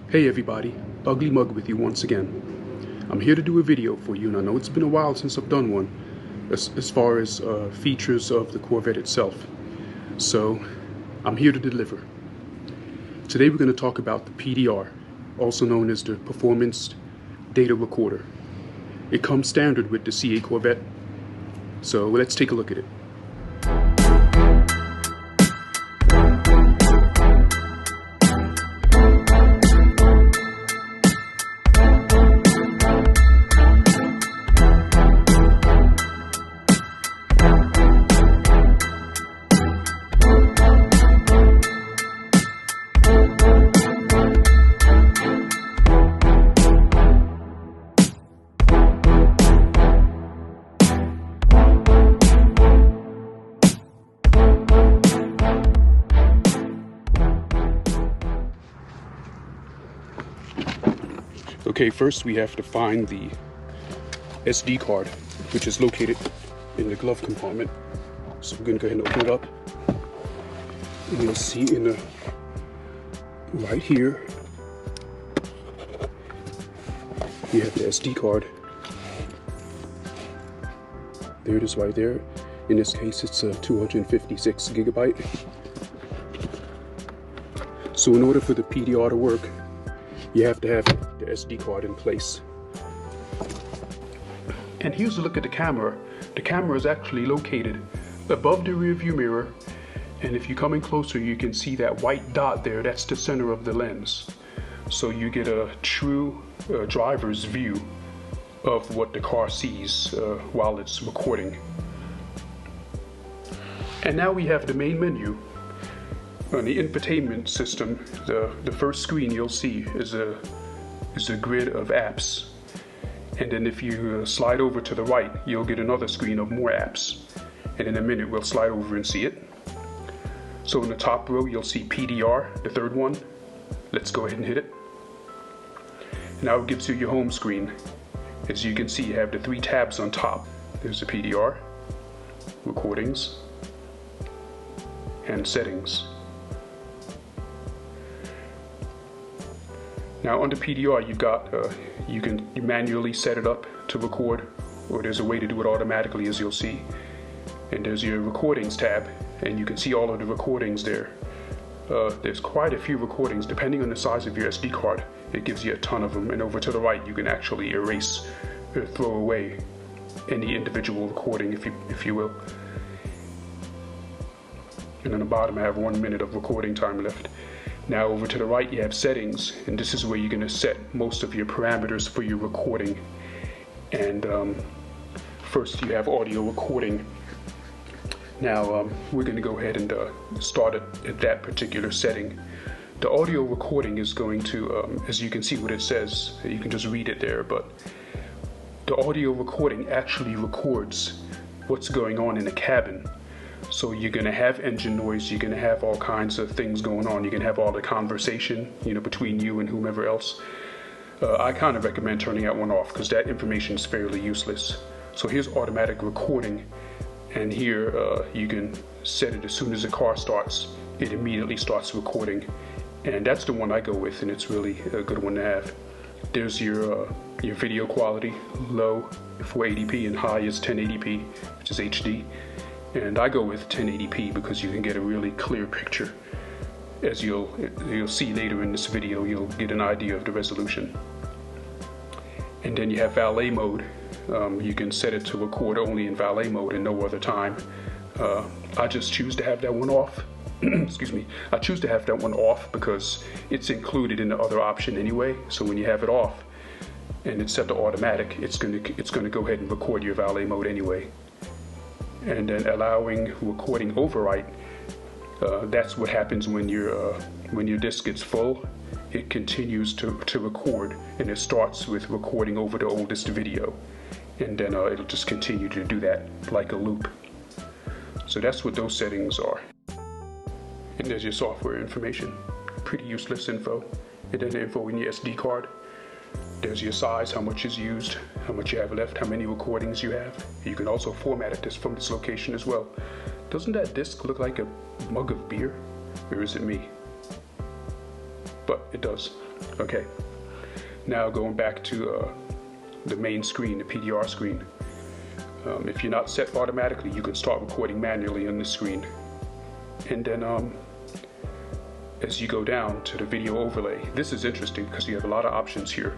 Hey everybody, Ugly Mug with you once again. I'm here to do a video for you, and I know it's been a while since I've done one as far as features of the Corvette itself. So I'm here to deliver. Today we're going to talk about the PDR, also known as the Performance Data Recorder. It comes standard with the CA Corvette, so let's take a look at it. Okay, first we have to find the SD card, which is located in the glove compartment. So we're going to go ahead and open it up. And you'll see in the right here, you have the SD card. There it is right there. In this case, it's a 256 gigabyte. So in order for the PDR to work, you have to have the SD card in place. And here's a look at the camera. The camera is actually located above the rear view mirror, and if you come in closer you can see that white dot there. That's the center of the lens. So you get a true driver's view of what the car sees while it's recording. And now we have the main menu. On the infotainment system, the first screen you'll see is a grid of apps, and then if you slide over to the right, you'll get another screen of more apps, and in a minute we'll slide over and see it. So in the top row you'll see PDR, the third one. Let's go ahead and hit it. Now it gives you your home screen. As you can see, you have the three tabs on top. There's the PDR, recordings, and settings. Now on the PDR, you've got you can manually set it up to record, or there's a way to do it automatically, as you'll see. And there's your recordings tab, and you can see all of the recordings there. There's quite a few recordings depending on the size of your SD card. It gives you a ton of them, and over to the right you can actually erase or throw away any individual recording, if you will. And on the bottom I have 1 minute of recording time left. Now over to the right you have settings, and this is where you're going to set most of your parameters for your recording. And first you have audio recording. Now we're going to go ahead and start it at that particular setting. The audio recording is going to, as you can see what it says, you can just read it there, but the audio recording actually records what's going on in the cabin. So you're going to have engine noise, you're going to have all kinds of things going on, you're going to have all the conversation, between you and whomever else. I kind of recommend turning that one off because that information is fairly useless. So here's automatic recording, and here you can set it as soon as the car starts, it immediately starts recording. And that's the one I go with, and it's really a good one to have. There's your video quality, low 480p and high is 1080p, which is HD. And I go with 1080p because you can get a really clear picture. As you'll see later in this video, you'll get an idea of the resolution. And then you have valet mode. You can set it to record only in valet mode and no other time. I just choose to have that one off. Excuse me. I choose to have that one off because it's included in the other option anyway. So when you have it off and it's set to automatic, it's going to go ahead and record your valet mode anyway. And then allowing recording overwrite, that's what happens when your disk gets full. It continues to record, and it starts with recording over the oldest video, and then it'll just continue to do that like a loop. So that's what those settings are. And there's your software information, pretty useless info. And then the info in your SD card. There's your size, how much is used, how much you have left, how many recordings you have. You can also format it from this location as well. Doesn't that disc look like a mug of beer? Or is it me? But it does. Okay, now going back to the main screen, the PDR screen. If you're not set automatically, you can start recording manually on the screen. And then as you go down to the video overlay, this is interesting because you have a lot of options here.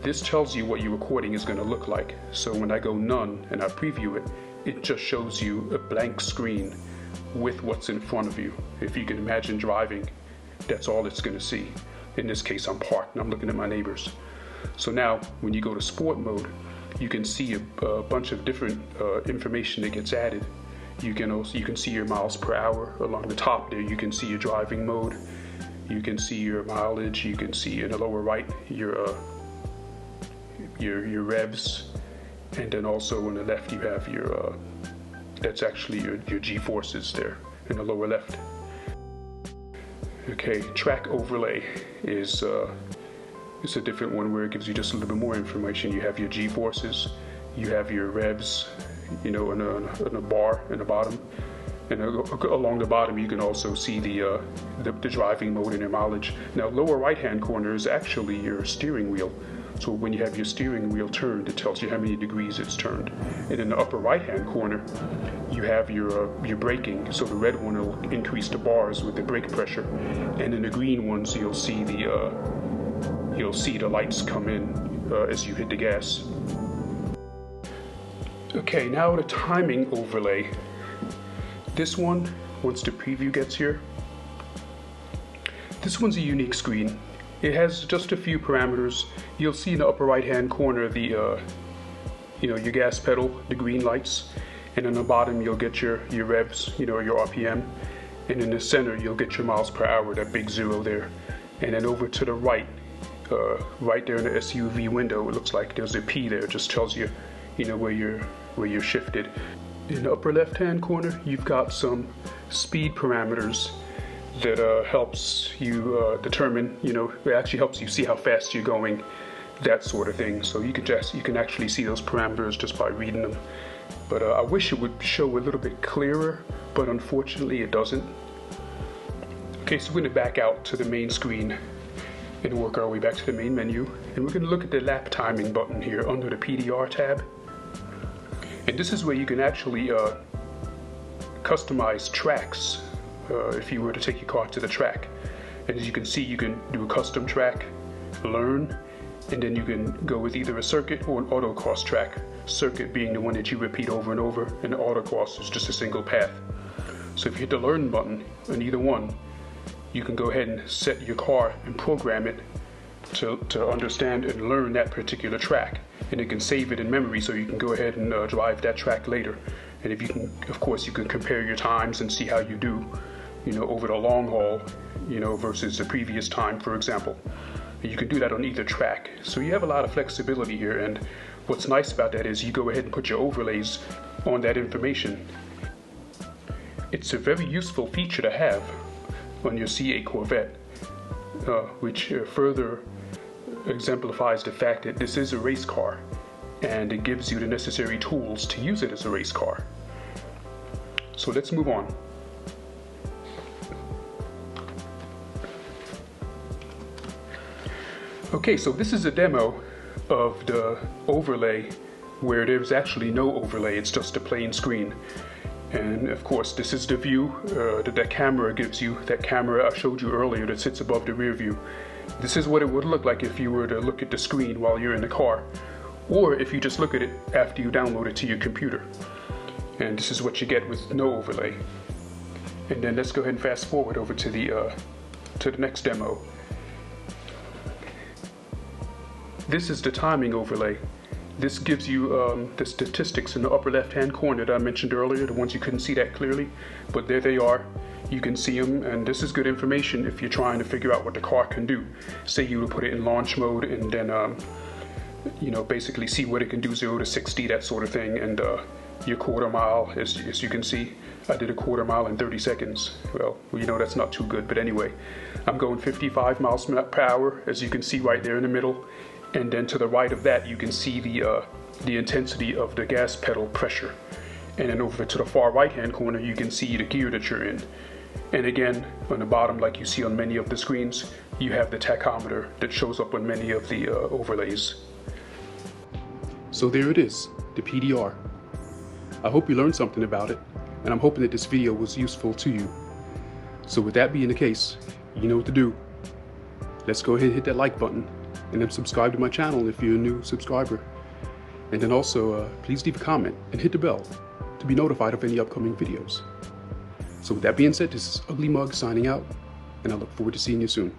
This tells you what your recording is going to look like. So when I go none and I preview it, it just shows you a blank screen with what's in front of you. If you can imagine driving, that's all it's going to see. In this case, I'm parked and I'm looking at my neighbors. So now when you go to sport mode, you can see a bunch of different information that gets added. You can see your miles per hour along the top there. You can see your driving mode. You can see your mileage. You can see in the lower right your revs, and then also on the left you have your that's actually your G-forces there in the lower left. Okay, track overlay is it's a different one where it gives you just a little bit more information. You have your G-forces, you have your revs, you know, in a bar in the bottom, and along the bottom you can also see the driving mode and your mileage. Now, lower right-hand corner is actually your steering wheel. So when you have your steering wheel turned, it tells you how many degrees it's turned. And in the upper right-hand corner, you have your braking. So the red one will increase the bars with the brake pressure, and in the green ones you'll see the lights come in as you hit the gas. Okay, now the timing overlay. This one, once the preview gets here, this one's a unique screen. It has just a few parameters. You'll see in the upper right hand corner the your gas pedal, the green lights, and on the bottom you'll get your revs, your RPM, and in the center you'll get your miles per hour, that big 0 there. And then over to the right, right there in the SUV window, it looks like there's a P there. It just tells you, where you're shifted. In the upper left-hand corner, you've got some speed parameters that helps you determine, it actually helps you see how fast you're going, that sort of thing. So you can actually see those parameters just by reading them. But I wish it would show a little bit clearer, but unfortunately it doesn't. Okay, so we're going to back out to the main screen and work our way back to the main menu. And we're going to look at the lap timing button here under the PDR tab. And this is where you can actually customize tracks if you were to take your car to the track. And as you can see, you can do a custom track, learn, and then you can go with either a circuit or an autocross track. Circuit being the one that you repeat over and over, and the autocross is just a single path. So if you hit the learn button on either one, you can go ahead and set your car and program it to understand and learn that particular track. And it can save it in memory so you can go ahead and drive that track later. And if you can, of course, you can compare your times and see how you do, over the long haul, versus the previous time, for example. And you can do that on either track. So you have a lot of flexibility here. And what's nice about that is you go ahead and put your overlays on that information. It's a very useful feature to have on your C8 Corvette, which further exemplifies the fact that this is a race car, and it gives you the necessary tools to use it as a race car. So let's move on. Okay, so this is a demo of the overlay where there's actually no overlay, it's just a plain screen. And of course, this is the view that that camera gives you, that camera I showed you earlier that sits above the rear view. This is what it would look like if you were to look at the screen while you're in the car, or if you just look at it after you download it to your computer. And this is what you get with no overlay. And then let's go ahead and fast forward over to the next demo. This is the timing overlay. This gives you the statistics in the upper left-hand corner that I mentioned earlier, the ones you couldn't see that clearly, but there they are. You can see them, and this is good information if you're trying to figure out what the car can do. Say you would put it in launch mode and then, basically see what it can do, 0 to 60, that sort of thing, and your quarter mile, as you can see, I did a quarter mile in 30 seconds. Well, that's not too good, but anyway, I'm going 55 miles per hour, as you can see right there in the middle. And then to the right of that, you can see the intensity of the gas pedal pressure. And then over to the far right-hand corner, you can see the gear that you're in. And again, on the bottom, like you see on many of the screens, you have the tachometer that shows up on many of the overlays. So there it is, the PDR. I hope you learned something about it, and I'm hoping that this video was useful to you. So with that being the case, you know what to do. Let's go ahead and hit that like button, and then subscribe to my channel if you're a new subscriber. And then also, please leave a comment and hit the bell to be notified of any upcoming videos. So with that being said, this is Ugly Mug signing out, and I look forward to seeing you soon.